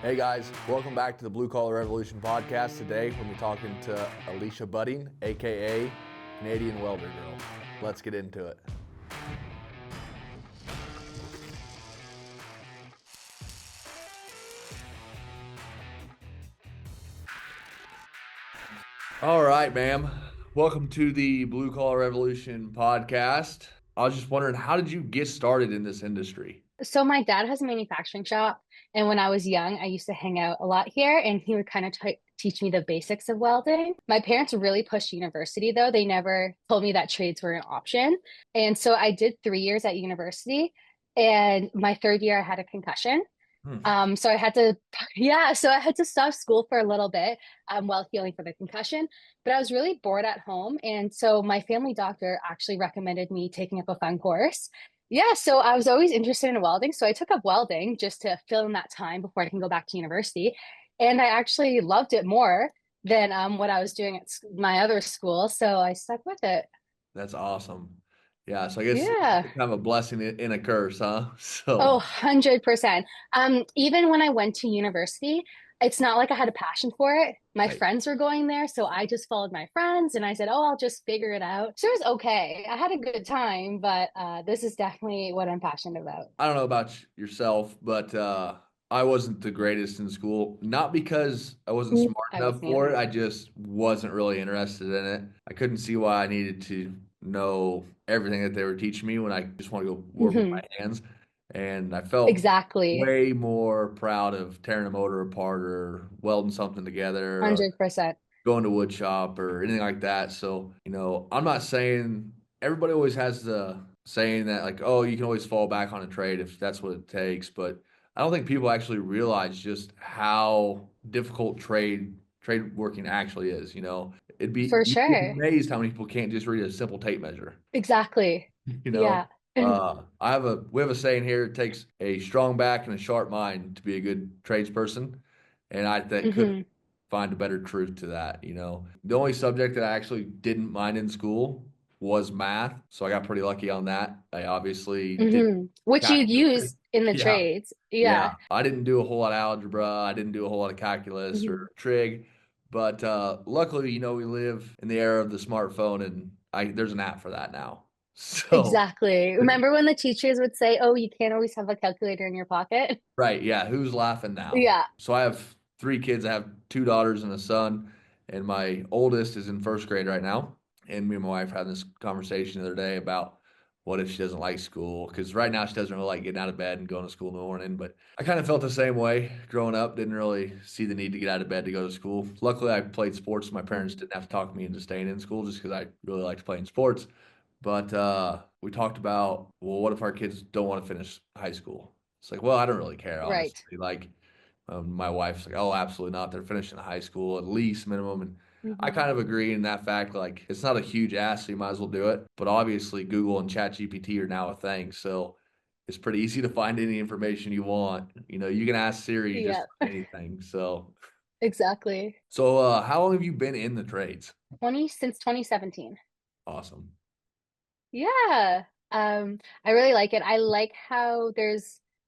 Hey guys, welcome back to the Blue Collar Revolution podcast. Today we'll be talking to Alicia Butty, aka Canadian Welder Girl. Let's get into it. All right, ma'am. Welcome to the Blue Collar Revolution podcast. I was just wondering, how did you get started in this industry? So my dad has a manufacturing shop, and when I was young, I used to hang out a lot here, and he would kind of teach me the basics of welding. My parents really pushed university, though. They never told me that trades were an option. And so I did 3 years at university, and my third year I had a concussion. So I had to, yeah, so I had to stop school for a little bit while healing for the concussion. But I was really bored at home. And so my family doctor actually recommended me taking up a fun course. Yeah, so I was always interested in welding. So I took up welding just to fill in that time before I can go back to university. And I actually loved it more than what I was doing at my other school. So I stuck with it. That's awesome. Yeah, so I guess it's Yeah. kind of a blessing in a curse, huh? Oh, So, 100%. Even when I went to university, it's not like I had a passion for it. My right. friends were going there, so I just followed my friends and I said, "Oh, I'll just figure it out." So it was okay. I had a good time, but this is definitely what I'm passionate about. I don't know about yourself, but I wasn't the greatest in school. Not because I wasn't smart I enough wasn't for it. either. I just wasn't really interested in it. I couldn't see why I needed to know everything that they were teaching me when I just want to go work with my Hmm. hands. And I felt Exactly. way more proud of tearing a motor apart or welding something together or 100%. going to wood shop or anything like that. So, I'm not saying everybody always has the saying that like, oh, you can always fall back on a trade if that's what it takes. But I don't think people actually realize just how difficult trade working actually is. For You'd be sure. amazed how many people can't just read a simple tape measure. Exactly. You know, Yeah. And we have a saying here: it takes a strong back and a sharp mind to be a good tradesperson, and I think couldn't hmm find a better truth to that. The only subject that I actually didn't mind in school was math, so I got pretty lucky on that. I obviously did Which you calculus. use in the Yeah, trades. yeah. Yeah. I didn't do a whole lot of algebra. I didn't do a whole lot of calculus or Mhm. trig, but luckily, we live in the era of the smartphone, and there's an app for that now. So. Exactly. Remember when the teachers would say, "Oh, you can't always have a calculator in your pocket?" Right, yeah. Who's laughing now? Yeah. So I have three kids. I have two daughters and a son, and my oldest is in first grade right now. And me and my wife had this conversation the other day about what if she doesn't like school? Because right now she doesn't really like getting out of bed and going to school in the morning. But I kind of felt the same way growing up. Didn't really see the need to get out of bed to go to school. Luckily, I played sports. My parents Mhm. didn't have to talk me into staying in school just because I really liked playing sports. But we talked about, well, what if our kids don't want to finish high school? It's like, well, I don't really care, Right. honestly. Like, my wife's like, oh, absolutely not. They're finishing high school at least minimum. And I hmm kind of agree in that fact. Like, it's not a huge ask, so you might as well do it. But obviously, Google and ChatGPT are now a thing. So it's pretty easy to find any information you want. You can ask Siri just Yeah, anything. exactly. How long have you been in the trades? 20 since 2017. Awesome. Yeah. I really like it. I like how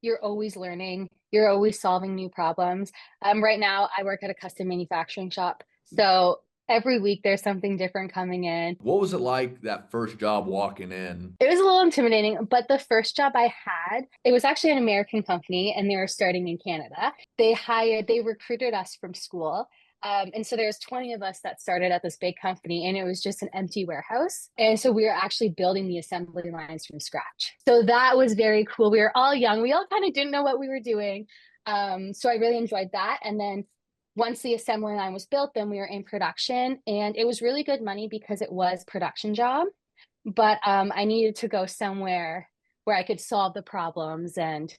you're always learning, you're always solving new problems. Right now I work at a custom manufacturing shop. So every week there's something different coming in. What was it like that first job walking in? It was a little intimidating, but the first job I had, it was actually an American company and they were starting in Canada. They recruited us from school. And so there's 20 of us that started at this big company and it was just an empty warehouse. And so we were actually building the assembly lines from scratch. So that was very cool. We were all young. We all kind of didn't know what we were doing. So I really enjoyed that. And then once the assembly line was built, then we were in production and it was really good money because it was production job, but I needed to go somewhere where I could solve the problems and,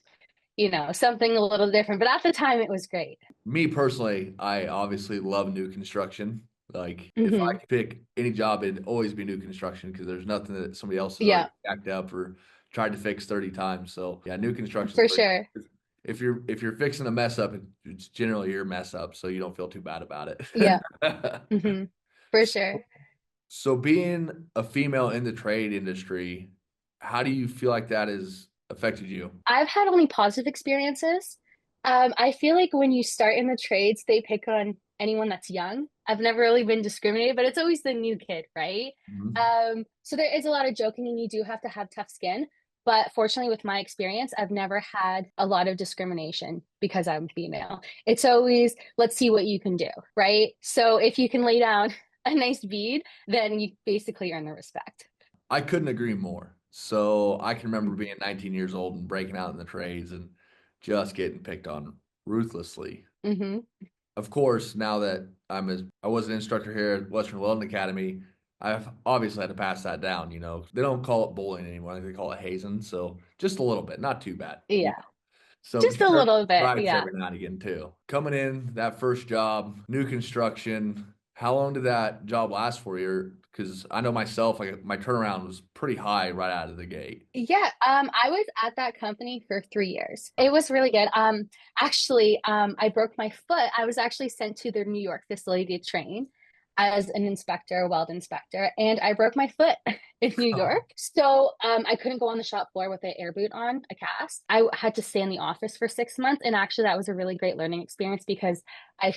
something a little different. But at the time, it was great. Me personally, I obviously love new construction. Like, if I Hmm. could pick any job, it'd always be new construction because there's nothing that somebody else has already Yeah, jacked up or tried to fix 30 times. So yeah, new construction is for great. sure. If you're fixing a mess up, it's generally your mess up, so you don't feel too bad about Yeah, it. hmm for sure. So being a female in the trade industry, how do you feel like that has affected you? I've had only positive experiences. I feel like when you start in the trades, they pick on anyone that's young. I've never really been discriminated, but it's always the new kid, right? Mhm. So there is a lot of joking, and you do have to have tough skin. But fortunately, with my experience, I've never had a lot of discrimination because I'm female. It's always, let's see what you can do, right? So if you can lay down a nice bead, then you basically earn the respect. I couldn't agree more. So I can remember Mhm. being 19 years old and breaking out in the trades and just getting picked on ruthlessly. Mhm. Of course, now that I was an instructor here at Western Welding Academy, I've obviously had to pass that down. They don't call it bullying anymore; I think they call it hazing. So just a little bit, not too bad. Yeah, So just a getting our little bit. stripes Yeah. every now and again too. Coming in that first job, new construction. How long did that job last for you? Because I know myself, like my turnaround was pretty high right out of the gate. Yeah, I was at that company for 3 years. It was really good. Actually, I broke my foot. I was actually sent to their New York facility to train as an inspector, a weld inspector, and I broke my foot in New York. So, I couldn't go on the shop floor with an air boot on, a cast. I had to stay in the office for 6 months, and actually, that was a really great learning experience because I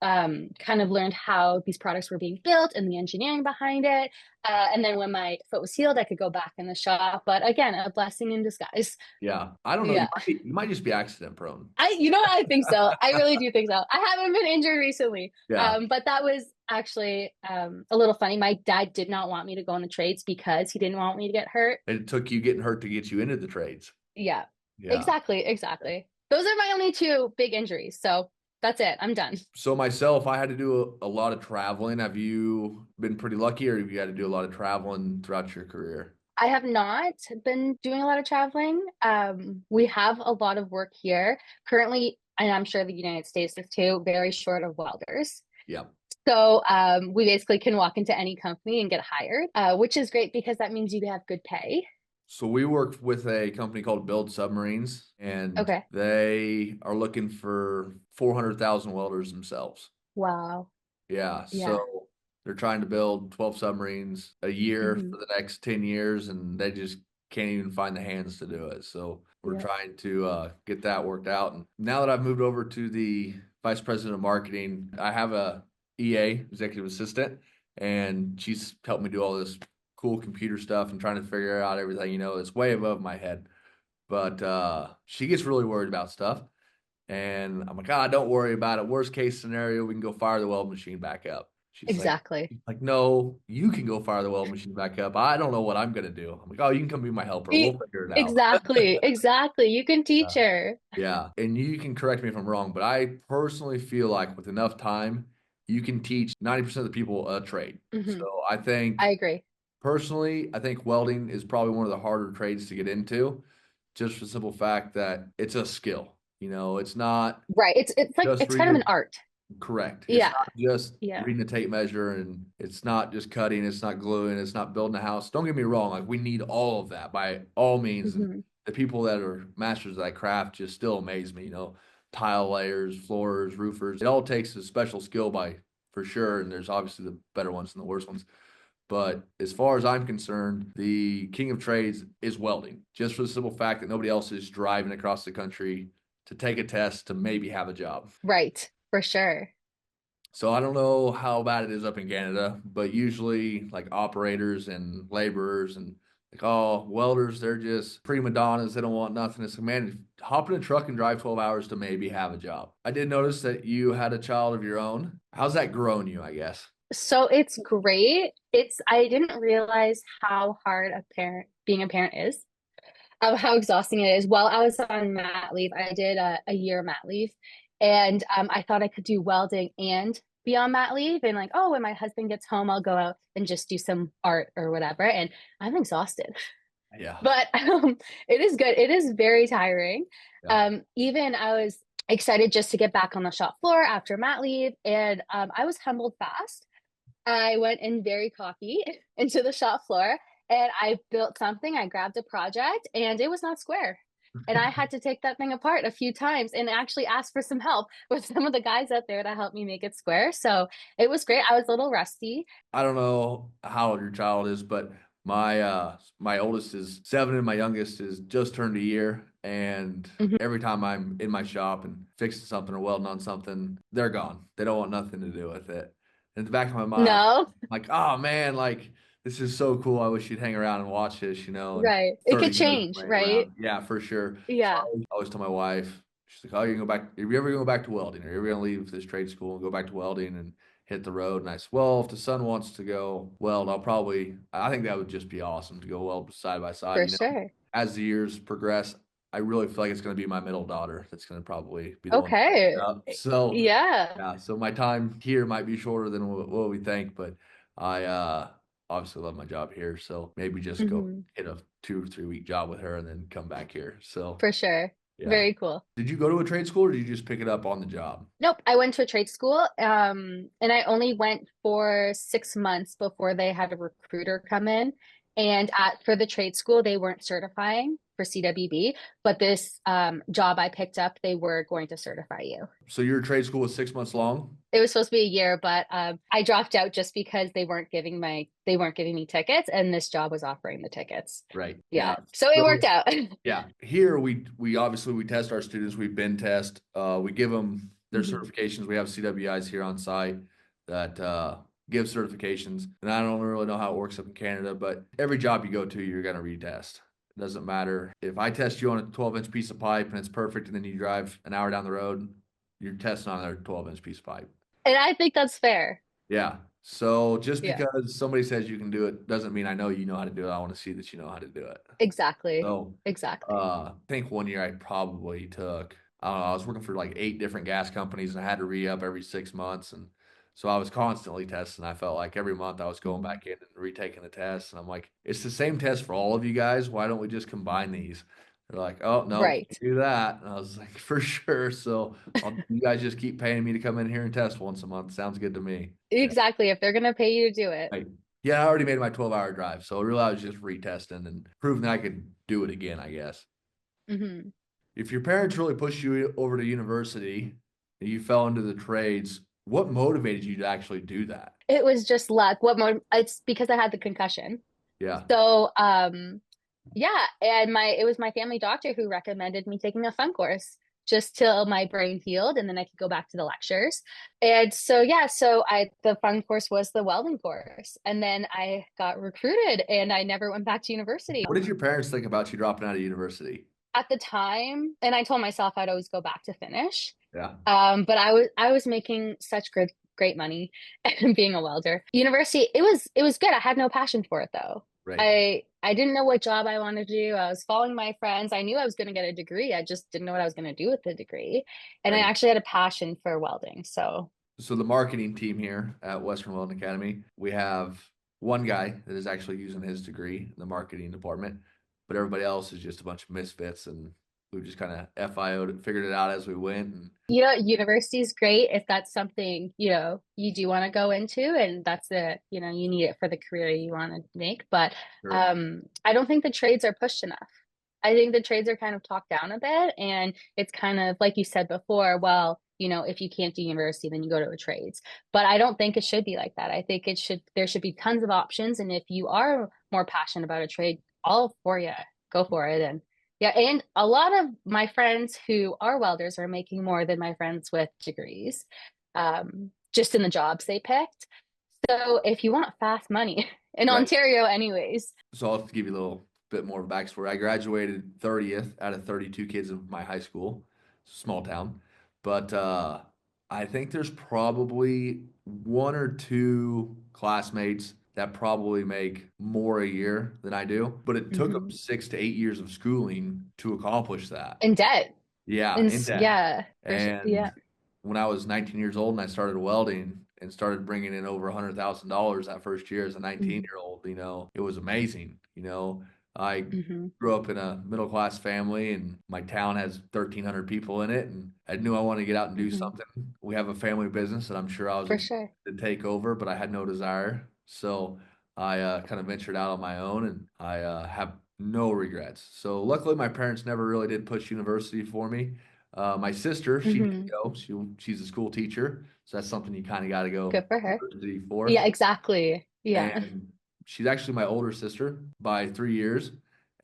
kind of learned how these products were being built and the engineering behind it. And then when my foot was healed, I could go back in the shop. But again, a blessing in disguise. Yeah, I don't know. Yeah. You might just be accident prone. You know what? I think so. I really do think so. I haven't been injured recently. Yeah, But that was actually a little funny. My dad did not want me to go in the trades because he didn't want me to get hurt. it took you getting hurt to get you into the trades. Yeah, Yeah. exactly. Exactly. Those are my only two big injuries. So that's it. I'm done. So myself, I had to do a lot of traveling. Have you been pretty lucky, or have you had to do a lot of traveling throughout your career? I have not been doing a lot of traveling. We have a lot of work here currently, and I'm sure the United States is too, very short of welders. Yeah. So we basically can walk into any company and get hired, which is great because that means you have good pay. So we work with a company called Build Submarines, and Okay. they are looking for 400,000 welders themselves. Wow. Yeah, Yeah. so they're trying to build 12 submarines a year Hmm. for the next 10 years, and they just can't even find the hands to do it. So we're Yeah. trying to get that worked out. And now that I've moved over to the vice president of marketing, I have a EA, executive assistant, and she's helped me do all this cool computer stuff and trying to figure out everything. It's way above my head. But she gets really worried about stuff. And I'm like, don't worry about it. Worst case scenario, we can go fire the weld machine back up. Exactly. She's like, no, you can go fire the weld machine back up. I don't know what I'm gonna do. I'm like, oh, you can come be my helper. We'll E- figure it out. exactly. Exactly. You can teach Uh, her. yeah, and you can correct me if I'm wrong, but I personally feel like with enough time, you can teach 90% of the people a trade. Hmm. So I I think agree. personally, I think welding is probably one of the harder trades to get into, just for the simple fact that it's a skill. It's not Right. It's like just it's kind of reading. an art. Correct. It's Yeah. not just Yeah. reading a tape measure and it's not just cutting, it's not gluing, it's not building a house. Don't get me wrong, like we need all of that by all means. And Hmm. the people that are masters of that craft just still amaze me, tile layers, floors, roofers. It all takes a special skill by for sure. And there's obviously the better ones and the worst ones. But as far as I'm concerned, the king of trades is welding, just for the simple fact that nobody else is driving across the country to take a test to maybe have a job. Right. For sure. So I don't know how bad it is up in Canada, but usually like operators and laborers and like welders, they're just prima donnas. They don't want nothing. It's like, man, hop in a truck and drive 12 hours to maybe have a job. I did notice that you had a child of your own. How's that grown you, I guess? So it's great. I didn't realize how hard being a parent is, how exhausting it is. While I was on mat leave, I did a year mat leave, and I thought I could do welding and be on mat leave. And like, oh, when my husband gets home, I'll go out and just do some art or whatever. And I'm exhausted, Yeah. but it is good. It is very tiring. Yeah. Even I was excited just to get back on the shop floor after mat leave, and I was humbled fast. I went in very cocky into the shop floor and I built something. I grabbed a project and it was not square. And I had to take that thing apart a few times and actually ask for some help with some of the guys out there to help me make it square. So it was great. I was a little rusty. I don't know how old your child is, but my oldest is 7 and my youngest is just turned a year. And Mhm. every time I'm in my shop and fixing something or welding on something, they're gone. They don't want nothing to do with it. In the back of my mind, I'm No, like, oh man, like this is so cool. I wish you'd hang around and watch this, and right. It 30 could years change, laying right? around. Yeah, for sure. So Yeah. I always tell my wife, she's like, oh, you can go back. Are you ever going to go back to welding? Are you ever going to leave this trade school and go back to welding and hit the road? And I said, well, if the son wants to go weld, I think that would just be awesome to go weld side by side, For sure. as the years progress, I really feel like it's going to be my middle daughter that's going to probably be the one to pick it Okay. up. So, Yeah. yeah, so my time here might be shorter than what we think, but I obviously love my job here. So maybe just go Hmm. hit a 2 or 3 week job with her and then come back here. So, For sure. yeah. Very cool. Did you go to a trade school or did you just pick it up on the job? Nope, I went to a trade school, and I only went for 6 months before they had a recruiter come in. And for the trade school, they weren't certifying for CWB, but this job I picked up, they were going to certify you. So your trade school was 6 months long? It was supposed to be a year, but I dropped out just because they weren't giving me tickets, and this job was offering the tickets. Right. Yeah. Yeah, so it worked So out. yeah, here we obviously we test our students. We bin test. We give them their Hmm. certifications. We have CWIs here on site that give certifications. And I don't really know how it works up in Canada, but every job you go to, you're gonna retest. It doesn't matter if I test you on a 12-inch piece of pipe and it's perfect, and then you drive an hour down the road, you're testing on a 12-inch piece of pipe. And I think that's fair. Yeah. So just Yeah, because somebody says you can do it doesn't mean I know you know how to do it. I want to see that you know how to do it. exactly. So, Exactly. I think one year I probably took, I don't know, I was working for like 8 different gas companies and I had to re-up every 6 months. And so I was constantly testing. I felt like every month I was going Mhm. back in and retaking the test. And I'm like, it's the same test for all of you guys. Why don't we just combine these? They're like, oh, no, Right. can't do that. And I was like, for sure. So you guys just keep paying me to come in here and test once a month. Sounds good to me. Yeah. Exactly. If they're gonna pay you to do it. Right. Yeah, I already made my 12-hour drive. So really I was just retesting and proving that I could do it again, I guess. Hmm. If your parents really pushed you over to university and you fell into the trades, what motivated you to actually do that? It was just luck. It's because I had the concussion. Yeah, So, yeah, and my it was my family doctor who recommended me taking a fun course just till my brain healed and then I could go back to the lectures. And so yeah, so I the fun course was the welding course. And then I got recruited and I never went back to university. what did your parents think about you dropping out of university? At the time, and I told myself I'd always go back to finish. Yeah, But I was making such great money and being a welder. University, it was good. I had no passion for it though. right, I didn't know what job I wanted to do. I was following my friends. I knew I was going to get a degree. I just didn't know what I was going to do with the degree. And I right. actually had a passion for welding. So, So the marketing team here at Western Welding Academy, we have one guy that is actually using his degree in the marketing department, but everybody else is just a bunch of misfits, and we just kind of FIO'd it, figured it out as we went. And university is great if that's something, you do want to go into and that's you need it for the career you want to make. But sure, I don't think the trades are pushed enough. I think the trades are kind of talked down a bit. And it's kind of like you said before, well, if you can't do university, then you go to a trades. But I don't think it should be like that. I think there should be tons of options. And if you are more passionate about a trade, all for you, go for it. And yeah, and a lot of my friends who are welders are making more than my friends with degrees, just in the jobs they picked. So if you want fast money in right. Ontario, anyways. So I'll give you a little bit more of a backstory. I graduated 30th out of 32 kids in my high school, small town. But I think there's probably one or two classmates that probably make more a year than I do. But it took them Hmm. 6 to 8 years of schooling to accomplish that. In debt. Yeah, And in debt. yeah, And yeah. when I was 19 years old and I started welding and started bringing in over $100,000 that first year as a Hmm. 19-year-old, it was amazing. I Hmm. grew up in a middle class family and my town has 1,300 people in it. And I knew I wanted to get out and do Hmm. something. We have a family business that I'm sure I was For excited sure. to take over, but I had no desire. So I kind of ventured out on my own and I have no regrets. So luckily, my parents never really did push university for me. My sister, she did Hmm. go. She's a school teacher, so that's something you kind of got to go Good for her. university for. Yeah, exactly. Yeah. And she's actually my older sister by 3 years.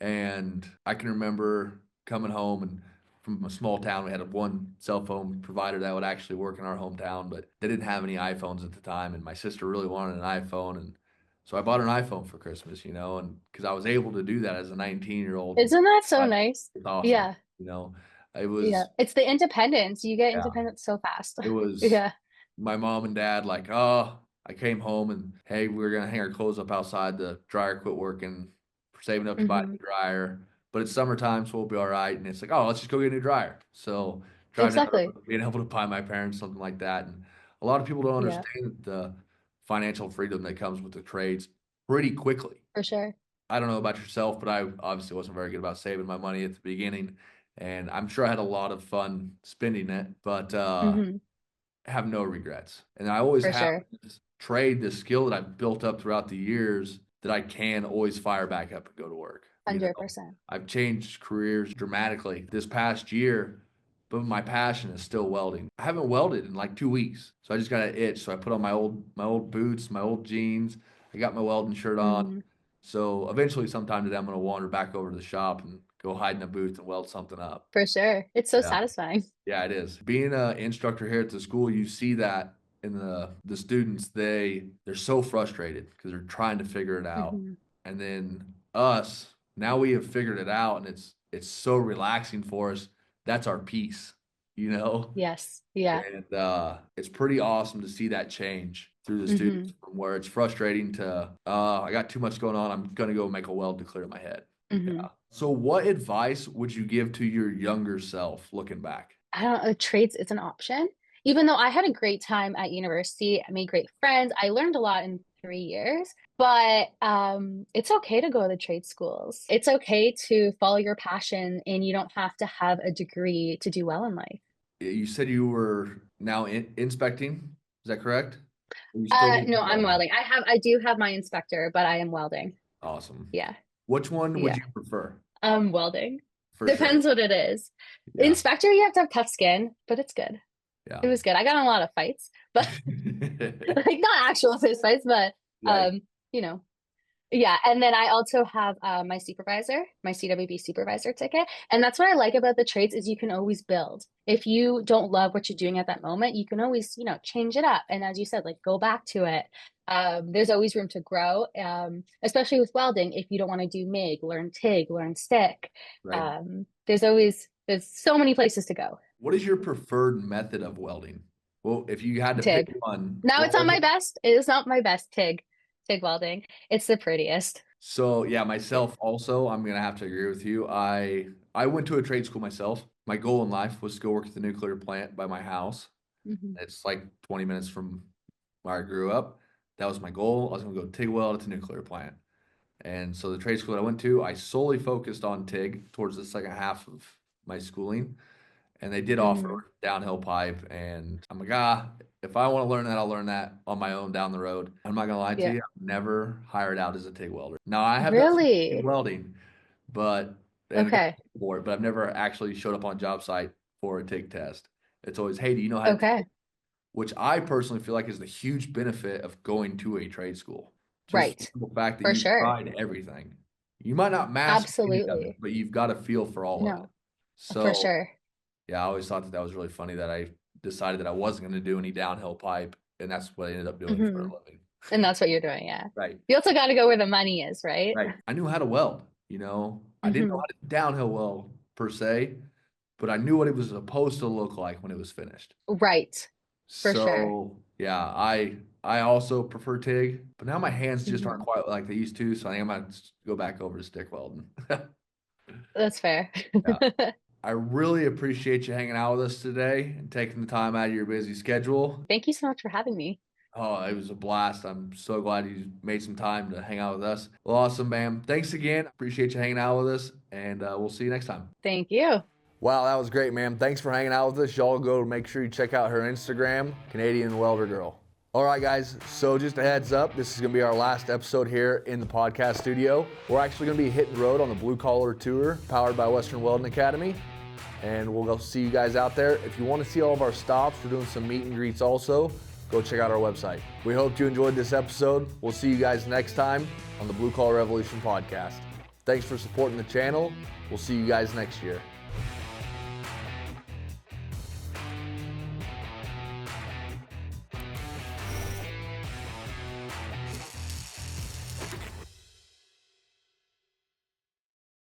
And I can remember coming home and from a small town, we had one cell phone provider that would actually work in our hometown, but they didn't have any iPhones at the time. And my sister really wanted an iPhone. And so I bought her an iPhone for Christmas, and because I was able to do that as a 19-year-old. Isn't that so nice? It's awesome. Yeah. You know, it Yeah. was, It's the independence. You get yeah, independent so fast. it was Yeah. my mom and dad like, oh, I came home and hey, we were gonna hang our clothes up outside. The dryer quit working. We're saving up to buy a Hmm. new dryer, but it's summertime, so we'll be all right. And it's like, oh, let's just go get a new dryer. So driving down the Exactly. road, being able to buy my parents something like that, and a lot of people don't Yeah, understand the financial freedom that comes with the trades pretty quickly. for sure. I don't know about yourself, but I obviously wasn't very good about saving my money at the beginning, and I'm sure I had a lot of fun spending it, but Hmm. have no regrets. And I always For have sure. this trade, this skill that I've built up throughout the years that I can always fire back up and go to work. 100%. I've changed careers dramatically this past year, but my passion is still welding. I haven't welded in like 2 weeks, so I just got an itch. So I put on my old boots, my old jeans. I got my welding shirt on. Hmm. So eventually, sometime today, I'm going to wander back over to the shop and go hide in a booth and weld something up. For sure. It's so Yeah. satisfying. Yeah, it is. Being an instructor here at the school, you see that in the students, they're so frustrated because they're trying to figure it out. Hmm. And then us, now we have figured it out and it's so relaxing for us. That's our peace, you know? Yes. Yeah. And it's pretty awesome to see that change through the students Hmm. from where it's frustrating to I got too much going on. I'm gonna go make a weld to clear my head. Hmm. Yeah. So what advice would you give to your younger self looking back? I don't know, trades is an option. Even though I had a great time at university, I made great friends. I learned a lot in 3 years, but it's okay to go to the trade schools. It's okay to follow your passion, and you don't have to have a degree to do well in life. You said you were now inspecting. Is that correct? Are you still doing No, I'm welding? welding. I do have my inspector, but I am welding. Awesome. Yeah, Which one would yeah. you prefer? Welding. For sure. Depends what it is. Yeah. Inspector, you have to have tough skin, but it's good. Yeah. It was good. I got in a lot of fights, but like not actual fist fights, but Right. you know, yeah. And then I also have my supervisor, my CWB supervisor ticket. And that's what I like about the trades is you can always build. If you don't love what you're doing at that moment, you can always, change it up. And as you said, like go back to it. There's always room to grow, especially with welding. If you don't want to do MIG, learn TIG, learn stick. Right. There's so many places to go. What is your preferred method of welding? Well, if you had to pick TIG. one, Now it's what not was my it? best. It is not my best TIG welding. It's the prettiest. So yeah, myself also, I'm gonna have to agree with you. I went to a trade school myself. My goal in life was to go work at the nuclear plant by my house. Mhm. It's like 20 minutes from where I grew up. That was my goal. I was gonna go TIG weld at the nuclear plant. And so the trade school that I went to, I solely focused on TIG towards the second half of my schooling. And they did Mhm. offer downhill pipe. And I'm like, if I want to learn that, I'll learn that on my own down the road. I'm not gonna lie to Yeah. you, I've never hired out as a TIG welder. Now I have done some TIG Really? welding, but and got Okay. for it, but I've never actually showed up on a job site for a TIG test. It's always, hey, do you know how to TIG? Okay. Which I personally feel like is the huge benefit of going to a trade school. Just Right. the fact that For you've sure. tried everything. You might not master any of it, Absolutely. but you've got a feel for all of it. No, for So sure. yeah, I always thought that that was really funny that I decided that I wasn't going to do any downhill pipe, and that's what I ended up doing for Hmm. a living. And that's what you're doing. Yeah. Right, You also got to go where the money is, right? right. I knew how to weld, you know. I didn't know Hmm. how to downhill weld per se, but I knew what it was supposed to look like when it was finished. Right. For sure. So yeah, I also prefer TIG, but now my hands just aren't Hmm. quite like they used to, so I think I might go back over to stick welding. That's fair. Yeah. I really appreciate you hanging out with us today and taking the time out of your busy schedule. Thank you so much for having me. Oh, it was a blast. I'm so glad you made some time to hang out with us. Well, awesome, man. Thanks again. Appreciate you hanging out with us, and we'll see you next time. Thank you. Wow, that was great, man. Thanks for hanging out with us. Y'all go make sure you check out her Instagram, Canadian Welder Girl. All right, guys. So just a heads up, this is going to be our last episode here in the podcast studio. We're actually going to be hitting road on the Blue Collar Tour, powered by Western Welding Academy. And we'll go see you guys out there. If you want to see all of our stops, we're doing some meet and greets also. Go check out our website. We hope you enjoyed this episode. We'll see you guys next time on the Blue Collar Revolution podcast. Thanks for supporting the channel. We'll see you guys next year.